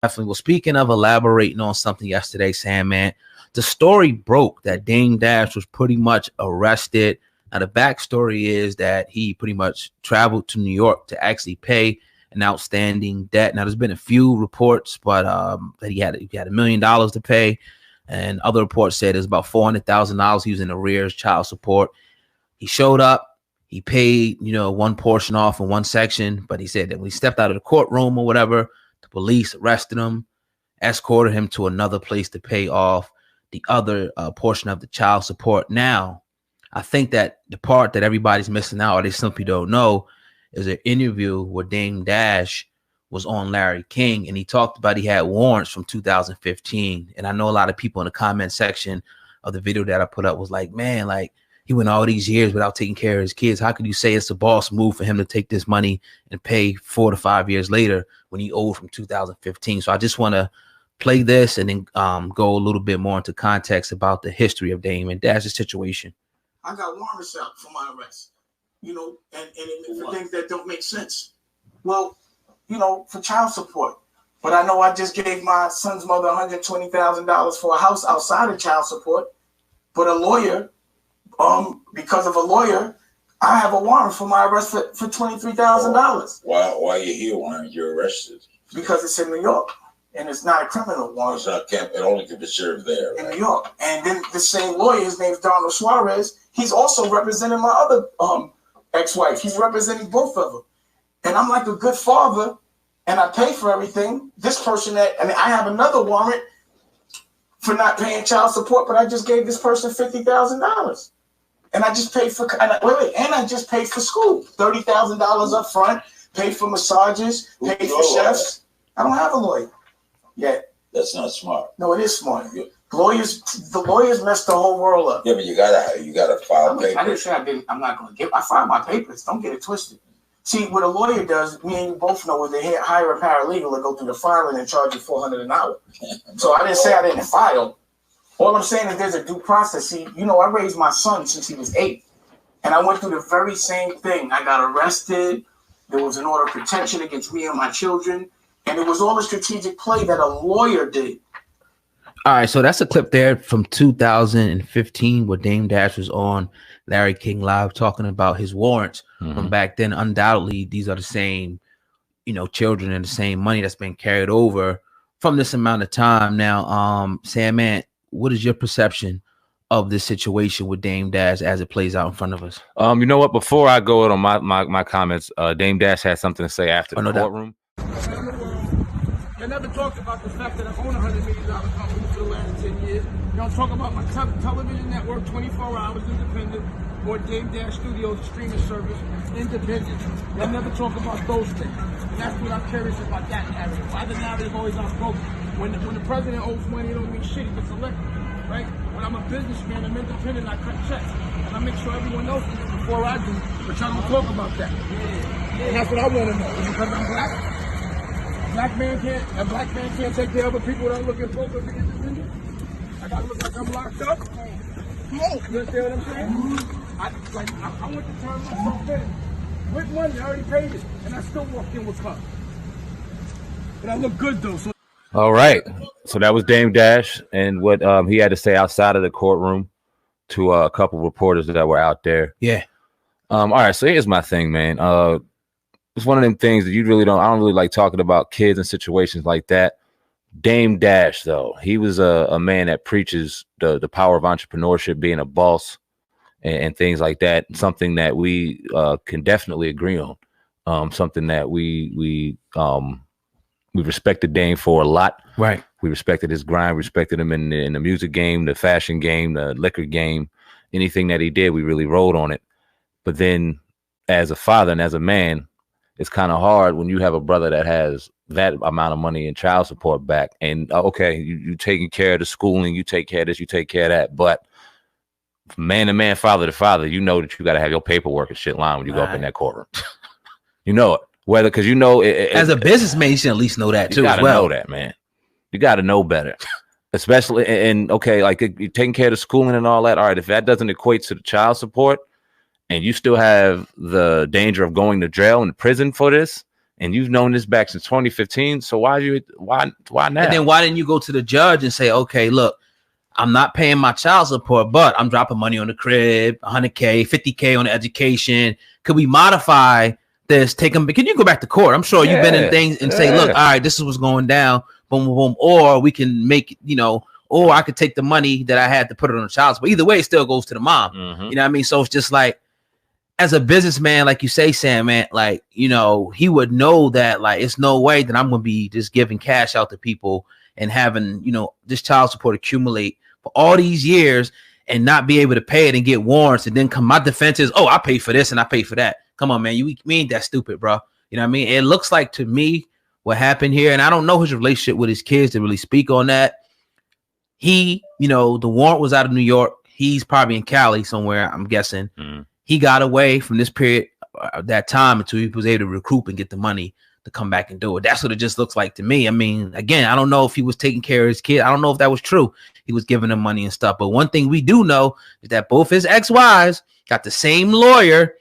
Definitely. Well, speaking of elaborating on something yesterday, Sam, man, the story broke that Dame Dash was pretty much arrested. Now, the backstory is that he pretty much traveled to New York to actually pay an outstanding debt. Now, there's been a few reports, but that he had $1 million to pay, and other reports said it's about $400,000 he was in arrears, child support. He showed up, he paid, one portion off in one section, but he said that when he stepped out of the courtroom or whatever, the police arrested him, escorted him to another place to pay off the other portion of the child support. Now, I think that the part that everybody's missing out, or they simply don't know, is an interview where Dame Dash was on Larry King, and he talked about he had warrants from 2015. And I know a lot of people in the comment section of the video that I put up was like, man, like, he went all these years without taking care of his kids. How could you say it's a boss move for him to take this money and pay 4 to 5 years later when he owed from 2015? So I just want to play this and then go a little bit more into context about the history of Dame and Dash's situation. I got warrants out for my arrest, and for things that don't make sense. Well, for child support. But I know I just gave my son's mother $120,000 for a house outside of child support. But a lawyer, because of a lawyer, I have a warrant for my arrest for $23,000. Why are you here? Why aren't you arrested? Because it's in New York, and it's not a criminal warrant. It only can be served there, right? In New York. And then the same lawyer, his name's Donald Suarez, he's also representing my other ex-wife. He's representing both of them. And I'm like a good father, and I pay for everything. This person I have another warrant for not paying child support, but I just gave this person $50,000. And I just paid for, and I just paid for school, $30,000 up front, paid for massages, paid for chefs. I don't have a lawyer yet. That's not smart. No, it is smart. The lawyers messed the whole world up. Yeah, but you gotta file papers. I didn't say I'm not gonna I filed my papers. Don't get it twisted. See, what a lawyer does, me and you both know, is they hire a paralegal to go through the filing and charge you $400 an hour. So I didn't say I didn't file. All I'm saying is there's a due process. See, I raised my son since he was 8. And I went through the very same thing. I got arrested. There was an order of protection against me and my children. And it was all a strategic play that a lawyer did. All right, so that's a clip there from 2015 where Dame Dash was on Larry King Live talking about his warrants from back then. Undoubtedly, these are the same, children and the same money that's been carried over from this amount of time. Now, Sam, man, what is your perception of this situation with Dame Dash as it plays out in front of us? You know what? Before I go on my comments, Dame Dash has something to say after the courtroom. I never talked about the fact that I own $100 million company for the last 10 years. Y'all talk about my television network, 24 hours, independent, or Dame Dash Studios streaming service, independent. Y'all never talk about those things. And that's what I'm curious about, that narrative. Why the narrative always outspoken? When the president owes money, it don't mean shit. He gets elected, right? When I'm a businessman, I'm independent, I cut checks. And I make sure everyone knows this before I do. But y'all don't talk about that. And that's what I want to know. Is it because I'm black? A black man can't take care of the people that are looking for to be independent. I gotta look like I'm locked up. Hey. You understand what I'm saying? I want to turn myself in. With money, I already paid it. And I still walked in with cup. But I look good though. So. All right. So that was Dame Dash and what he had to say outside of the courtroom to a couple reporters that were out there. Yeah. All right. So here's my thing, man. It's one of them things that I don't really like talking about kids and situations like that. Dame Dash, though, he was a man that preaches the power of entrepreneurship, being a boss and things like that. Something that we can definitely agree on. Something that we respected Dame for a lot. Right. We respected his grind, respected him in the music game, the fashion game, the liquor game, anything that he did, we really rode on it. But then as a father and as a man, it's kind of hard when you have a brother that has that amount of money in child support back. And okay, you taking care of the schooling, you take care of this, you take care of that. But man to man, father to father, you know that you got to have your paperwork and shit line when you go up in that courtroom. You know it. Whether, because as a businessman, you should at least know that too. You got to know that, man. You got to know better. Especially, and okay, like you're taking care of the schooling and all that. All right, if that doesn't equate to the child support, and you still have the danger of going to jail and prison for this, And you've known this back since 2015. So why now? And then why didn't you go to the judge and say, okay, look, I'm not paying my child support, but I'm dropping money on the crib, 100K, 50K on the education. Could we modify this? Can you go back to court? I'm sure you've been in things and say, look, all right, this is what's going down. Boom, boom, boom. Or we can make, or I could take the money that I had to put it on the child support. Either way, it still goes to the mom. Mm-hmm. You know what I mean? So it's just like, as a businessman, like you say, Sam, man, like, he would know that, like, it's no way that I'm going to be just giving cash out to people and having, this child support accumulate for all these years and not be able to pay it and get warrants. And then my defense is, oh, I pay for this and I pay for that. Come on, man. We ain't that stupid, bro. You know what I mean? It looks like to me what happened here, and I don't know his relationship with his kids to really speak on that. The warrant was out of New York. He's probably in Cali somewhere, I'm guessing. Mm. He got away from this period, that time, until he was able to recoup and get the money to come back and do it. That's what it just looks like to me. I mean, again, I don't know if he was taking care of his kid. I don't know if that was true. He was giving them money and stuff. But one thing we do know is that both his ex-wives got the same lawyer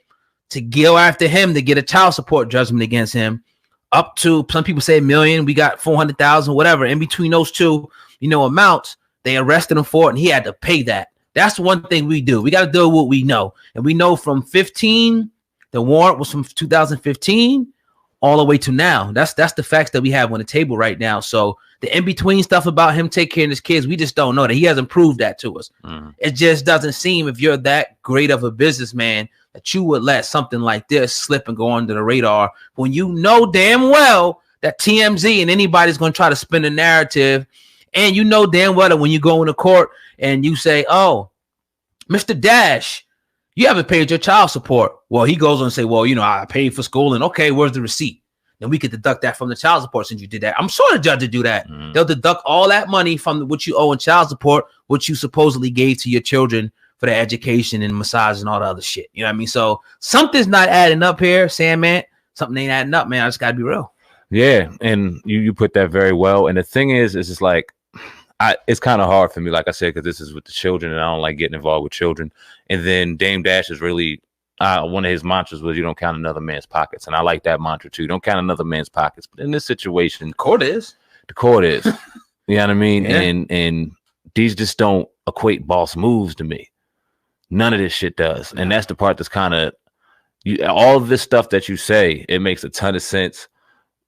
to go after him to get a child support judgment against him, up to, some people say $1 million. We got 400,000, whatever. In between those two, amounts, they arrested him for it, and he had to pay that. That's one thing we do. We got to do what we know. And we know from 15, the warrant was from 2015 all the way to now. That's the facts that we have on the table right now. So the in-between stuff about him taking care of his kids, we just don't know that. He hasn't proved that to us. Mm. It just doesn't seem, if you're that great of a businessman, that you would let something like this slip and go under the radar when you know damn well that TMZ and anybody's going to try to spin a narrative. And you know damn well that when you go into court and you say, oh, Mr. Dash, you haven't paid your child support. Well, he goes on and say, well, I paid for school, and okay, where's the receipt? Then we could deduct that from the child support since you did that. I'm sure the judge would do that. Mm. They'll deduct all that money from what you owe in child support, what you supposedly gave to your children for their education and massage and all the other shit. You know what I mean? So something's not adding up here, Sam, man. Something ain't adding up, man. I just got to be real. Yeah, and you put that very well. And the thing is it's like, it's kind of hard for me, like I said, because this is with the children, and I don't like getting involved with children. And then Dame Dash is really, one of his mantras was, you don't count another man's pockets. And I like that mantra too. Don't count another man's pockets. But in this situation, the court is. You know what I mean? Yeah. And these just don't equate boss moves to me. None of this shit does. And that's the part that's kind of, all of this stuff that you say, it makes a ton of sense.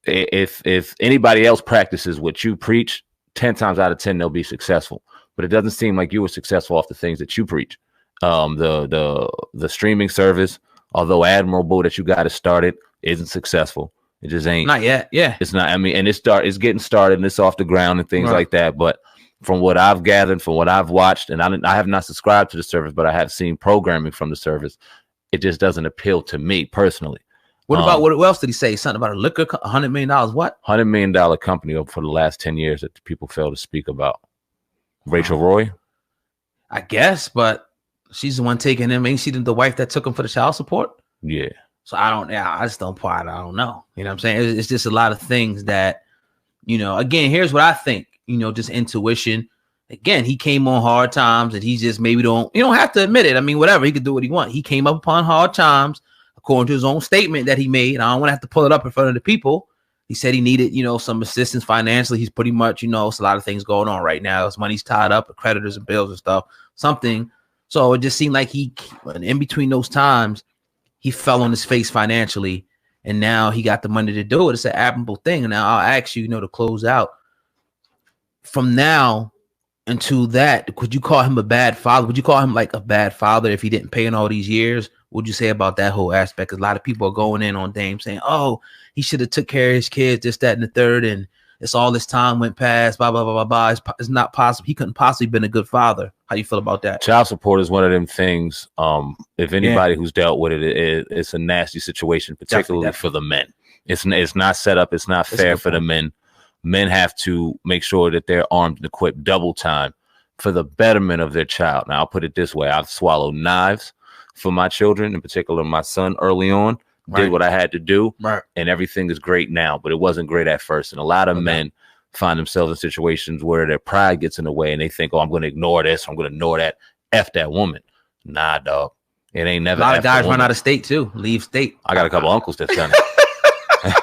If anybody else practices what you preach, 10 times out of 10 they'll be successful. But it doesn't seem like you were successful off the things that you preach. The streaming service, although admirable that you got it started, isn't successful. It just ain't. Not yet. Yeah, it's not. I mean, and it's getting started and it's off the ground and things like that. But from what I've gathered, from what I've watched, and I have not subscribed to the service, but I have seen programming from the service. It just doesn't appeal to me personally. What about what else did he say? Something about a liquor, $100 million. What? $100 million company for the last 10 years that people fail to speak about. Rachel Roy, I guess, but she's the one taking him. Ain't she the wife that took him for the child support? Yeah. So I don't know. You know what I'm saying? It's just a lot of things that, again, here's what I think, just intuition. Again, he came on hard times, and he just maybe you don't have to admit it. I mean, whatever, he could do what he wants. He came up upon hard times, according to his own statement that he made. I don't want to have to pull it up in front of the people. He said he needed, some assistance financially. He's pretty much, it's a lot of things going on right now. His money's tied up with creditors and bills and stuff, something. So it just seemed like in between those times, he fell on his face financially, and now he got the money to do it. It's an admirable thing. And now I'll ask you, to close out. From now until that, could you call him a bad father? Would you call him like a bad father if he didn't pay in all these years? What'd you say about that whole aspect? Because a lot of people are going in on Dame saying, oh, he should have took care of his kids, this, that, and the third, and it's all this time went past, blah, blah, blah, blah, blah. It's not possible. He couldn't possibly been a good father. How you feel about that? Child support is one of them things. If anybody who's dealt with it, it's a nasty situation, particularly for the men. It's not set up. It's not fair for the men. Men have to make sure that they're armed and equipped double time for the betterment of their child. Now, I'll put it this way. I've swallowed knives for my children, in particular my son early on, did what I had to do, and everything is great now, but it wasn't great at first. And a lot of men find themselves in situations where their pride gets in the way and they think, oh, I'm going to ignore this, I'm going to ignore that, F that woman. Nah, dog. It ain't never. A lot of guys run out of state too, leave state. I got a couple uncles that's done it.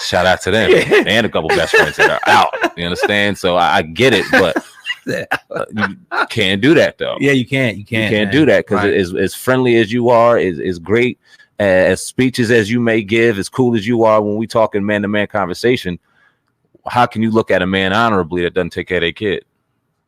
Shout out to them and a couple best friends that are out. You understand? So I get it, but you can't do that though. Yeah, you can't. You can't do that because as friendly as you are, is great as speeches as you may give, as cool as you are when we talk in man-to-man conversation. How can you look at a man honorably that doesn't take care of their kid?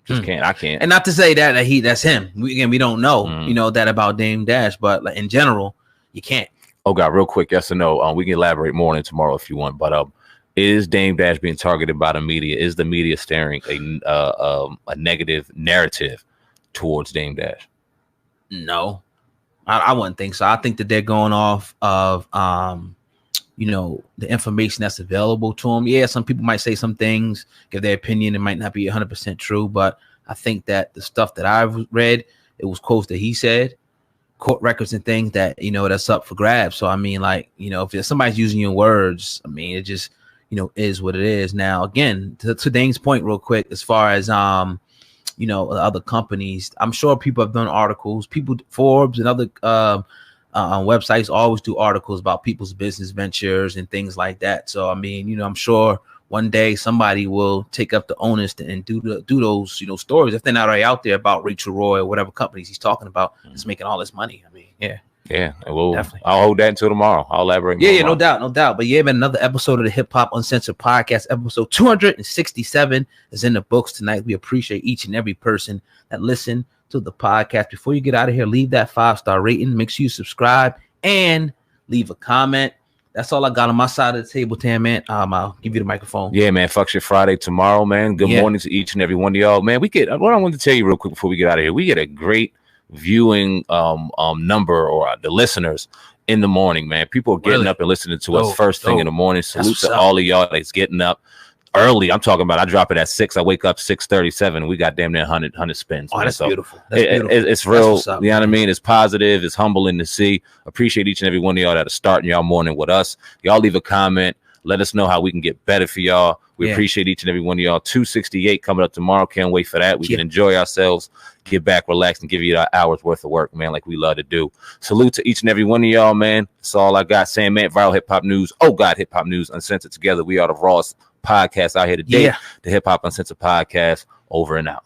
Just can't. I can't. And not to say that that's him. We don't know, you know, that about Dame Dash, but like in general, you can't. Oh God, real quick, yes or no? We can elaborate more on it tomorrow if you want. But is Dame Dash being targeted by the media? Is the media steering a negative narrative towards Dame Dash? No, I wouldn't think so. I think that they're going off of you know, the information that's available to them. Yeah, some people might say some things, give their opinion. It might not be 100% true, but I think that the stuff that I've read, it was quotes that he said, court records and things that, you know, that's up for grabs. So, I mean, like, you know, if somebody's using your words, I mean, it just, you know, is what it is. Now, again, to Dane's point real quick, as far as, you know, other companies, I'm sure people have done articles, Forbes and other websites always do articles about people's business ventures and things like that. So, I mean, you know, I'm sure one day somebody will take up the onus and do those, you know, stories if they're not already out there about Rachel Roy or whatever companies he's talking about is making all this money. I mean, yeah, well, definitely. I'll hold that until tomorrow. I'll elaborate. Yeah, no doubt. But yeah, man, another episode of the Hip Hop Uncensored podcast, episode 267 is in the books tonight. We appreciate each and every person that listened to the podcast. Before you get out of here, leave that 5-star rating. Make sure you subscribe and leave a comment. That's all I got on my side of the table, Tam, man. I'll give you the microphone. Yeah, man. Fuck Shit Friday tomorrow, man. Good morning to each and every one of y'all, man. What I wanted to tell you real quick before we get out of here, we get a great viewing number, or the listeners in the morning, man. People are getting up and listening to us first thing in the morning. Salute to all of y'all that's getting up early. I'm talking about I drop it at 6. I wake up 6:37. We got damn near 100 spins. Oh, that's beautiful. It's real. You know what I mean? It's positive. It's humbling to see. Appreciate each and every one of y'all that are starting y'all morning with us. Y'all leave a comment. Let us know how we can get better for y'all. We appreciate each and every one of y'all. 268 coming up tomorrow. Can't wait for that. We can enjoy ourselves, get back, relax, and give you an hour's worth of work, man, like we love to do. Salute to each and every one of y'all, man. That's all I got. Sam Man, Viral Hip Hop News. Oh, God, Hip Hop News, Uncensored together. We are the rawest podcast out here today. The Hip Hop Uncensored podcast. Over and out.